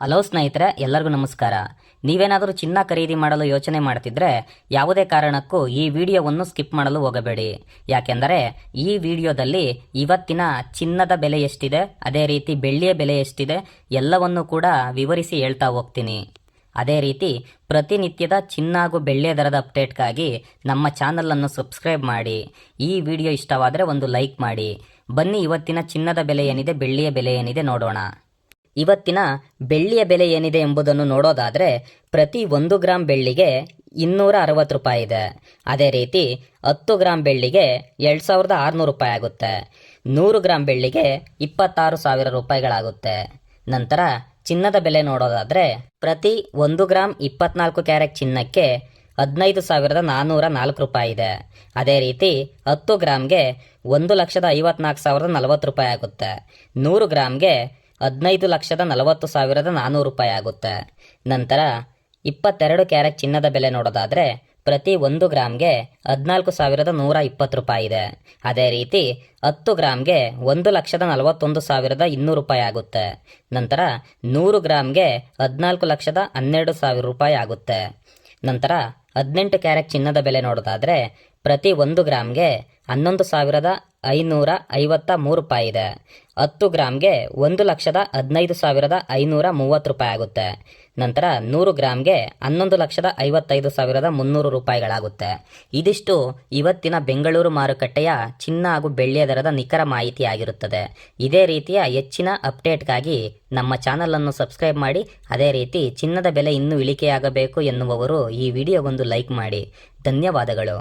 Hello ಸ್ನೇಹಿತರೆ, ಎಲ್ಲರಿಗೂ ನಮಸ್ಕಾರ. ನೀವೇನಾದರೂ ಚಿನ್ನ ಖರೀದಿ ಮಾಡಲು ಯೋಚನೆ ಮಾಡ್ತಿದ್ರೆ ಯಾವುದೇ ಕಾರಣಕ್ಕೂ ಈ ವಿಡಿಯೋವನ್ನು ಸ್ಕಿಪ್ ಮಾಡಲು ಹೋಗಬೇಡಿ. ಯಾಕೆಂದರೆ ಈ ವಿಡಿಯೋದಲ್ಲಿ ಇವತ್ತಿನ ಚಿನ್ನದ ಬೆಲೆ ಎಷ್ಟಿದೆ, ಅದೇ ರೀತಿ ಬೆಳ್ಳಿಯ ಬೆಲೆ ಎಷ್ಟಿದೆ ಎಲ್ಲವನ್ನೂ ಕೂಡ ವಿವರಿಸಿ ಹೇಳ್ತಾ ಹೋಗ್ತೀನಿ. ಅದೇ ರೀತಿ ಪ್ರತಿನಿತ್ಯದ ಚಿನ್ನ ಹಾಗೂ ಬೆಳ್ಳಿಯ ದರದ ಅಪ್ಡೇಟ್ಗಾಗಿ ನಮ್ಮ ಚಾನಲನ್ನು ಸಬ್ಸ್ಕ್ರೈಬ್ ಮಾಡಿ. ಈ ವಿಡಿಯೋ ಇಷ್ಟವಾದರೆ ಒಂದು ಲೈಕ್ ಮಾಡಿ. ಬನ್ನಿ ಇವತ್ತಿನ ಚಿನ್ನದ ಬೆಲೆ ಏನಿದೆ, ಬೆಳ್ಳಿಯ ಬೆಲೆ ಏನಿದೆ ನೋಡೋಣ. ಇವತ್ತಿನ ಬೆಳ್ಳಿಯ ಬೆಲೆ ಏನಿದೆ ಎಂಬುದನ್ನು ನೋಡೋದಾದರೆ ಪ್ರತಿ 1 ಗ್ರಾಂ ಬೆಳ್ಳಿಗೆ 260 ರೂಪಾಯಿ ಇದೆ. ಅದೇ ರೀತಿ 10 ಗ್ರಾಂ ಬೆಳ್ಳಿಗೆ 2600 ರೂಪಾಯಿ ಆಗುತ್ತೆ. 100 ಗ್ರಾಂ ಬೆಳ್ಳಿಗೆ 26,000 ರೂಪಾಯಿಗಳಾಗುತ್ತೆ. ನಂತರ ಚಿನ್ನದ ಬೆಲೆ ನೋಡೋದಾದರೆ ಪ್ರತಿ 1 ಗ್ರಾಂ 24 ಕ್ಯಾರೆಟ್ ಚಿನ್ನಕ್ಕೆ 15,404 ರೂಪಾಯಿ ಇದೆ. ಅದೇ ರೀತಿ 10 ಗ್ರಾಮ್ಗೆ 1,54,040 ರೂಪಾಯಿ ಆಗುತ್ತೆ. 100 ಗ್ರಾಮ್ಗೆ 15,40,400 ರೂಪಾಯಿ ಆಗುತ್ತೆ. ನಂತರ 22 ಕ್ಯಾರೆಟ್ ಚಿನ್ನದ ಬೆಲೆ ನೋಡೋದಾದರೆ ಪ್ರತಿ 1 ಗ್ರಾಮ್ಗೆ 14,120 ರೂಪಾಯಿ ಇದೆ. ಅದೇ ರೀತಿ 10 ಗ್ರಾಮ್ಗೆ 1,41,200 ರೂಪಾಯಿ ಆಗುತ್ತೆ. ನಂತರ 100 ಗ್ರಾಮ್ಗೆ 14,12,000 ರೂಪಾಯಿ ಆಗುತ್ತೆ. ನಂತರ 18 ಕ್ಯಾರೆಟ್ ಚಿನ್ನದ ಬೆಲೆ ನೋಡೋದಾದರೆ ಪ್ರತಿ 1 ಗ್ರಾಮ್ಗೆ 11,553 ರೂಪಾಯಿ ಇದೆ. 10 ಗ್ರಾಮ್ಗೆ 1,15,530 ರೂಪಾಯಿ ಆಗುತ್ತೆ. ನಂತರ 100 ಗ್ರಾಮ್ಗೆ 11,55,300 ರೂಪಾಯಿಗಳಾಗುತ್ತೆ. ಇದಿಷ್ಟು ಇವತ್ತಿನ ಬೆಂಗಳೂರು ಮಾರುಕಟ್ಟೆಯ ಚಿನ್ನ ಹಾಗೂ ಬೆಳ್ಳಿಯ ದರದ ನಿಖರ ಮಾಹಿತಿ ಆಗಿರುತ್ತದೆ. ಇದೇ ರೀತಿಯ ಹೆಚ್ಚಿನ ಅಪ್ಡೇಟ್ಗಾಗಿ ನಮ್ಮ ಚಾನಲನ್ನು ಸಬ್ಸ್ಕ್ರೈಬ್ ಮಾಡಿ. ಅದೇ ರೀತಿ ಚಿನ್ನದ ಬೆಲೆ ಇನ್ನೂ ಇಳಿಕೆಯಾಗಬೇಕು ಎನ್ನುವವರು ಈ ವಿಡಿಯೋಗೊಂದು ಲೈಕ್ ಮಾಡಿ. ಧನ್ಯವಾದಗಳು.